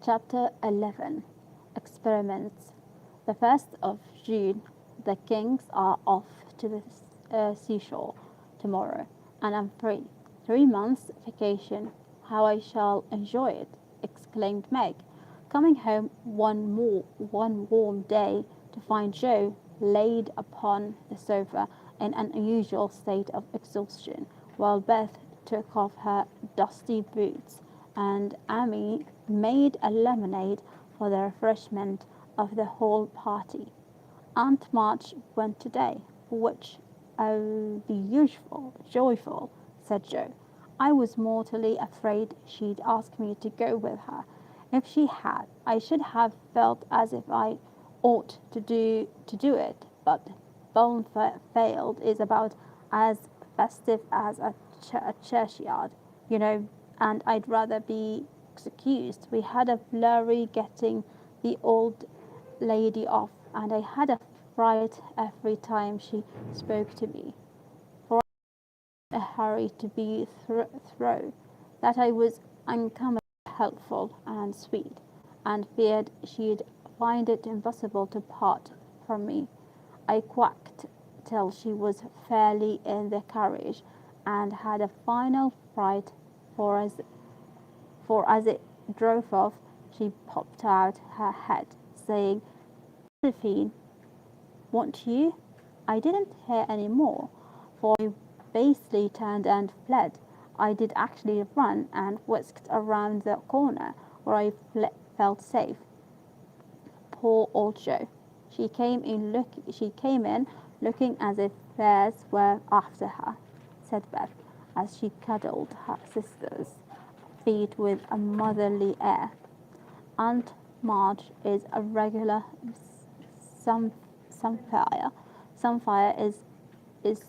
Chapter 11. Experiments. The 1st of June. The Kings are off to the seashore tomorrow, and I'm free. 3 months vacation. How I shall enjoy it, exclaimed Meg, coming home one warm day to find Joe laid upon the sofa in an unusual state of exhaustion, while Beth took off her dusty boots and Amy made a lemonade for the refreshment of the whole party. Aunt March went today, which, oh, the usual, joyful, said Joe. I was mortally afraid she'd ask me to go with her. If she had, I should have felt as if I ought to do it, but Bonefield is about as festive as a churchyard, you know, and I'd rather be excused. We had a flurry getting the old lady off, and I had a fright every time she spoke to me, for I was in a hurry to be through, that I was uncommonly helpful and sweet, and feared she'd find it impossible to part from me. I quacked till she was fairly in the carriage, and had a final fright, for as it drove off, she popped out her head, saying, Josephine, won't you? I didn't hear any more, for I basely turned and fled. I did actually run and whisked around the corner, where I felt safe. Poor old Joe. She came in looking as if bears were after her, said Beth, as she cuddled her sister's feet with a motherly air. Aunt March is a regular sunfire. Sunfire is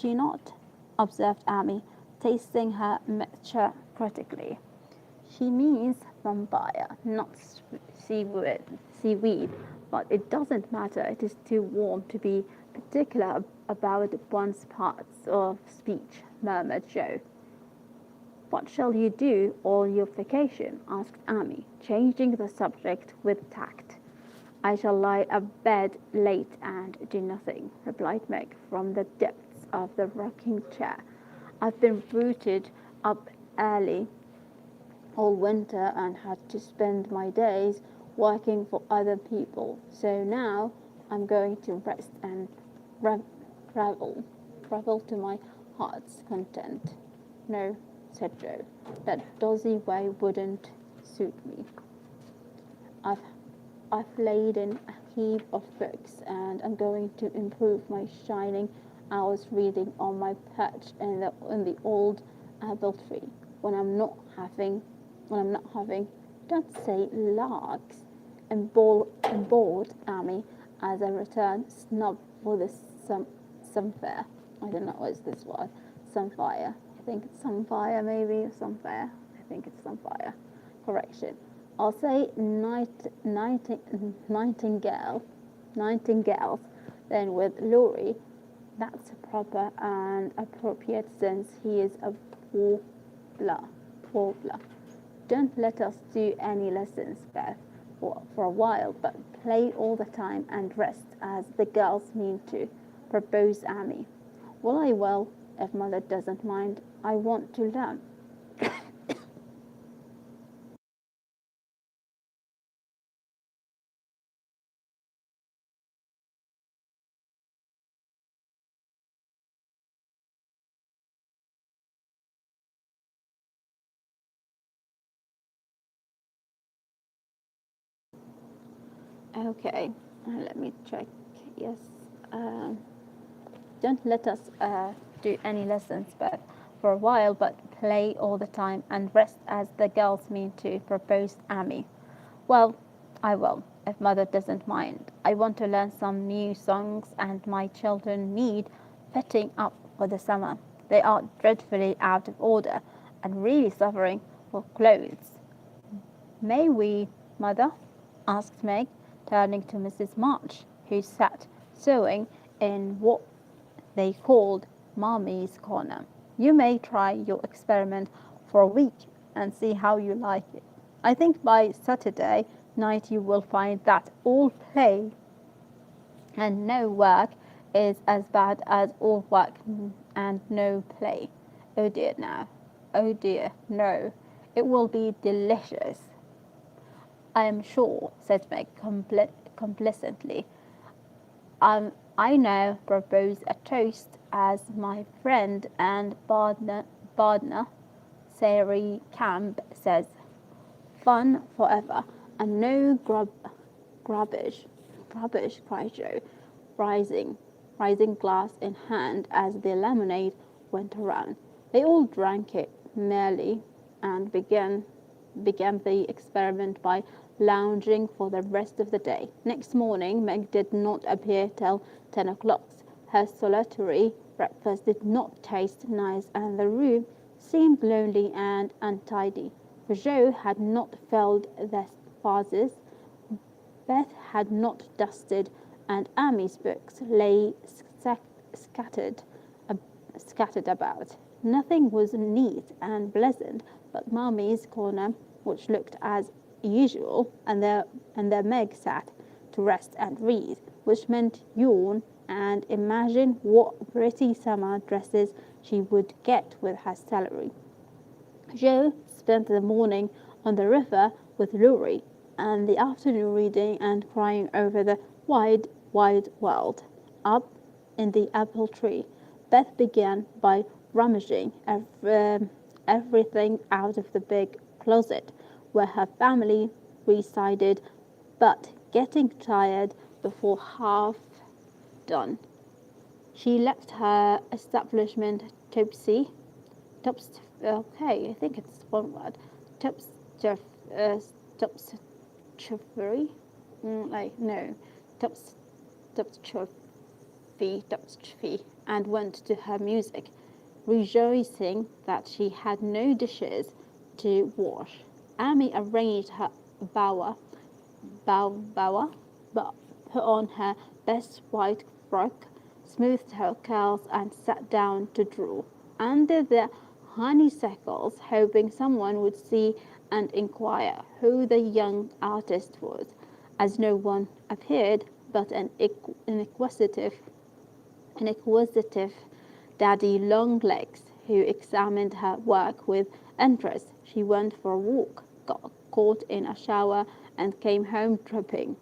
she not? Observed Amy, tasting her mixture critically. She means vampire, not seaweed, but it doesn't matter. It is too warm to be particular about one's parts of speech, murmured Joe. What shall you do all your vacation? Asked Amy, changing the subject with tact. I shall lie abed late and do nothing, replied Meg from the depths of the rocking chair. I've been rooted up early all winter and had to spend my days working for other people. So now I'm going to rest and revel to my heart's content. No, said Joe, that dozy way wouldn't suit me. I've laid in a heap of books, and I'm going to improve my shining hours reading on my perch in the old apple tree when I'm not having, don't say larks, and bored Amy as a return snub for the sunfire. I don't know what is this word. Sunfire. I think it's sunfire, maybe, or sunfire. I think it's sunfire. Correction. I'll say nightingales, then with Laurie. That's proper and appropriate, since he is a warbler. Don't let us do any lessons, Beth, for a while, but play all the time and rest, as the girls mean to, proposed Amy. Well, I will, if Mother doesn't mind. I want to learn. Okay, let me check. Yes. Don't let us do any lessons, but for a while, but play all the time and rest, as the girls mean to, proposed Amy. Well, I will, if Mother doesn't mind. I want to learn some new songs, and my children need fitting up for the summer. They are dreadfully out of order and really suffering for clothes. May we, Mother? Asked Meg, turning to Mrs. March, who sat sewing in what they called Mommy's Corner. You may try your experiment for a week and see how you like it. I think by Saturday night you will find that all play and no work is as bad as all work and no play. Oh dear, no. Oh dear, no. It will be delicious. I am sure, said Meg complacently. I now propose a toast as my friend and partner Sari Camp says. Fun forever and no grubbish, cried Joe, rising glass in hand as the lemonade went around. They all drank it merrily and began the experiment by lounging for the rest of the day. Next morning, Meg did not appear till 10 o'clock. Her solitary breakfast did not taste nice, and the room seemed lonely and untidy. Joe had not filled the vases, Beth had not dusted, and Amy's books lay scattered about. Nothing was neat and pleasant but Mummy's corner, which looked as usual, and there Meg sat to rest and read, which meant yawn and imagine what pretty summer dresses she would get with her salary. Joe spent the morning on the river with Laurie, and the afternoon reading and crying over the wide, wide world. Up in the apple tree, Beth began by rummaging everything out of the big closet where her family resided, but getting tired before half done. She left her establishment topsy, okay, I think it's one word, topsy, and went to her music, rejoicing that she had no dishes to wash. Amy arranged her bower, but put on her best white frock, smoothed her curls, and sat down to draw under the honeysuckles, hoping someone would see and inquire who the young artist was, as no one appeared but an inquisitive Daddy Longlegs, who examined her work with interest. She went for a walk, got caught in a shower, and came home dripping.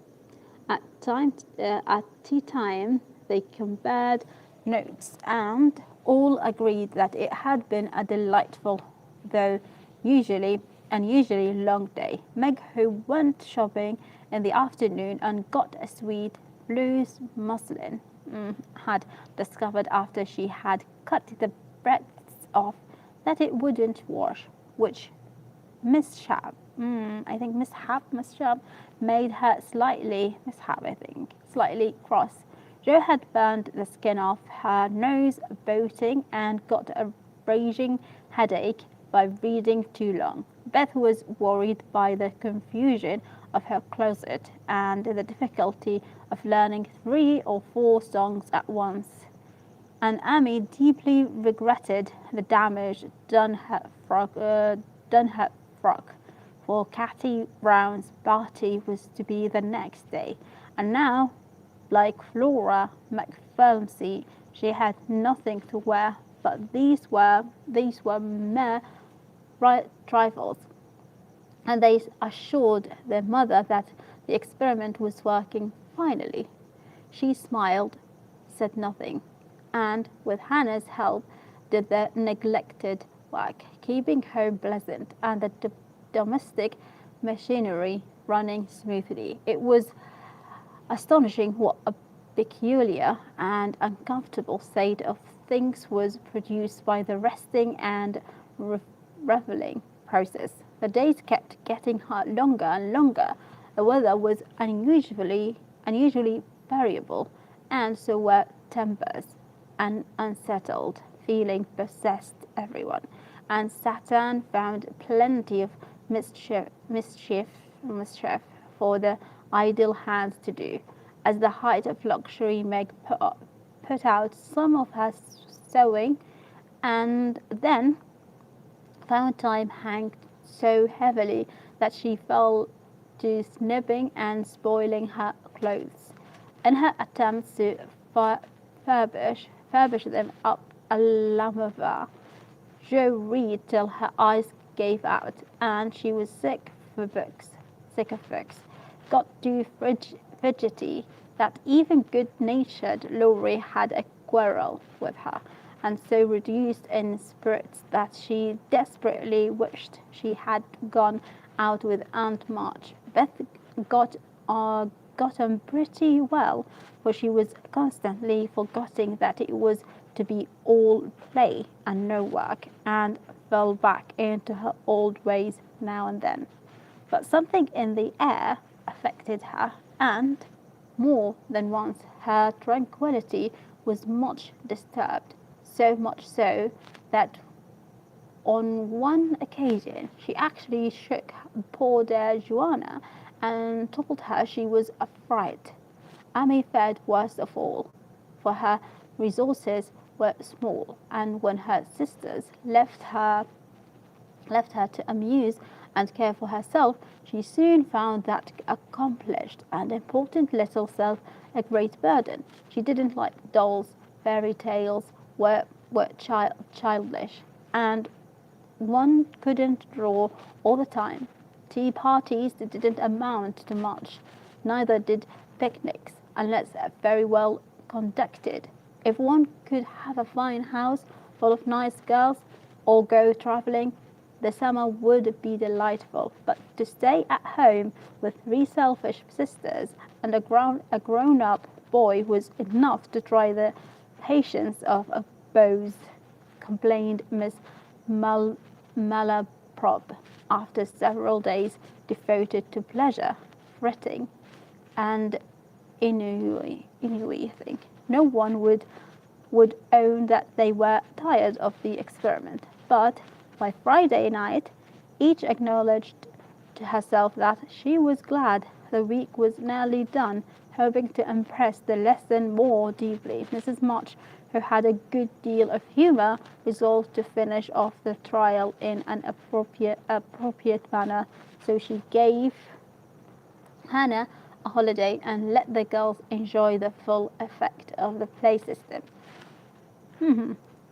At tea time, they compared notes and all agreed that it had been a delightful, though unusually long day. Meg, who went shopping in the afternoon and got a sweet blues muslin, had discovered after she had cut the breadths off that it wouldn't wash, which mishap made her slightly cross. Jo had burned the skin off her nose boating and got a raging headache by reading too long. Beth was worried by the confusion of her closet and the difficulty of learning 3 or 4 songs at once. And Amy deeply regretted the damage done her frock, for Katty Brown's party was to be the next day, and now, like Flora McPhilmsey, she had nothing to wear. But these were mere trifles, and they assured their mother that the experiment was working finally. She smiled, said nothing, and with Hannah's help did the neglected work, keeping home pleasant and the domestic machinery running smoothly. It was astonishing what a peculiar and uncomfortable state of things was produced by the resting and reveling process. The days kept getting longer and longer. The weather was unusually variable, and so were tempers. An unsettled feeling possessed everyone, and Saturn found plenty of mischief for the idle hands to do. As the height of luxury, Meg put out some of her sewing, and then found time hanged so heavily that she fell to snibbing and spoiling her clothes. In her attempts to furbish them up a lamava, Jo read till her eyes gave out, and she was sick of books. Got too fidgety that even good-natured Laurie had a quarrel with her, and so reduced in spirits that she desperately wished she had gone out with Aunt March. Beth got on pretty well, for she was constantly forgetting that it was to be all play and no work, and fell back into her old ways now and then. But something in the air affected her, and more than once her tranquillity was much disturbed, so much so that on one occasion she actually shook poor dear Joanna and told her she was afraid. Amy fared worst of all, for her resources were small, and when her sisters left her to amuse and care for herself, she soon found that accomplished and important little self a great burden. She didn't like dolls, fairy tales were childish, and one couldn't draw all the time. Tea parties didn't amount to much, neither did picnics, unless very well conducted. If one could have a fine house full of nice girls, or go travelling, the summer would be delightful. But to stay at home with 3 selfish sisters and a grown-up boy was enough to try the patience of a beau, complained Miss Malaprop, after several days devoted to pleasure, fretting, and ennui. No one would own that they were tired of the experiment, but by Friday night each acknowledged to herself that she was glad the week was nearly done, hoping to impress the lesson more deeply. Mrs. March, who had a good deal of humour, resolved to finish off the trial in an appropriate manner, so she gave Hannah a holiday and let the girls enjoy the full effect of the play system.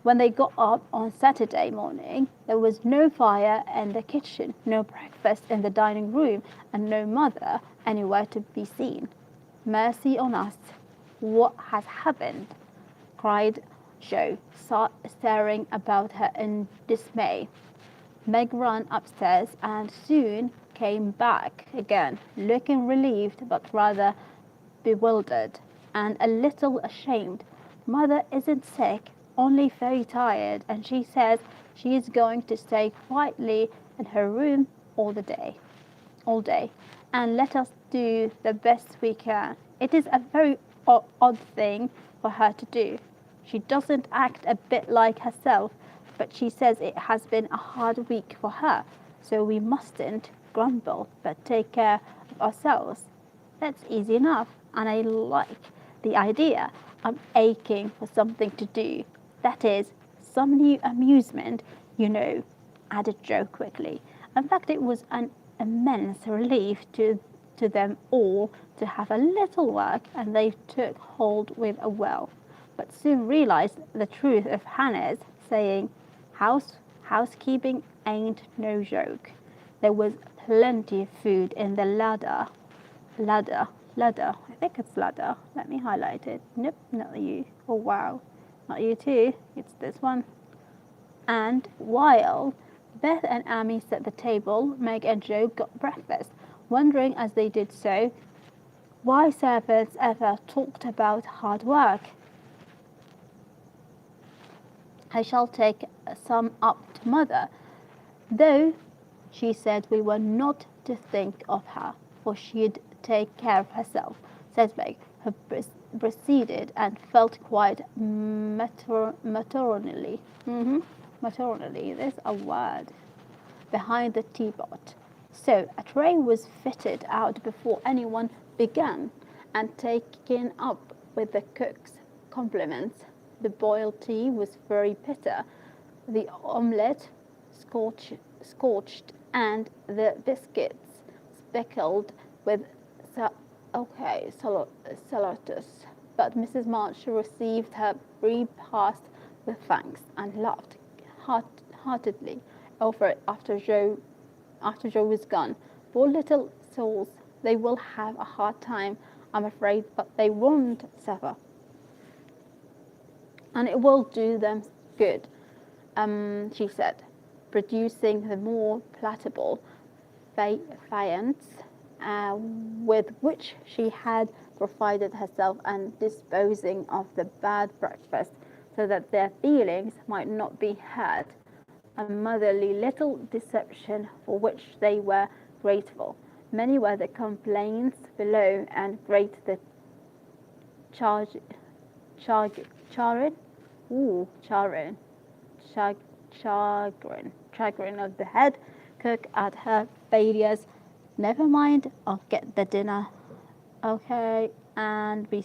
When they got up on Saturday morning, there was no fire in the kitchen, no breakfast in the dining room, and no mother anywhere to be seen. Mercy on us, what has happened? Cried Jo, staring about her in dismay. Meg ran upstairs and soon came back again, looking relieved but rather bewildered and a little ashamed. Mother isn't sick, only very tired, and she says she is going to stay quietly in her room all day, and let us do the best we can. It is a very odd thing for her to do. She doesn't act a bit like herself, but she says it has been a hard week for her, so we mustn't grumble, but take care of ourselves. That's easy enough, and I like the idea. I'm aching for something to do. That is, some new amusement, added Jo quickly. In fact, it was an immense relief to them all to have a little work, and they took hold with a will, but soon realized the truth of Hannah's saying, housekeeping ain't no joke. There was plenty of food in the ladder. I think it's ladder. Let me highlight it. Nope, not you. Oh wow, not you too. It's this one. And while Beth and Amy set the table, Meg and Jo got breakfast, wondering as they did so why servants ever talked about hard work. I shall take some up to Mother, though she said we were not to think of her, for she'd take care of herself, said Meg, who proceeded and felt quite matronally. Matronally, there's a word. Behind the teapot. So a tray was fitted out before anyone began, and taken up with the cook's compliments. The boiled tea was very bitter, the omelette scorched, and the biscuits speckled with saltus. But Mrs. March received her repast with thanks and laughed heartily over it after Joe was gone. Poor little souls, they will have a hard time, I'm afraid, but they won't suffer. And it will do them good, she said, producing the more palatable viands with which she had provided herself and disposing of the bad breakfast so that their feelings might not be hurt, a motherly little deception for which they were grateful. Many were the complaints below, and great the chagrin of the head cook at her failures. Never mind, I'll get the dinner. Okay, and be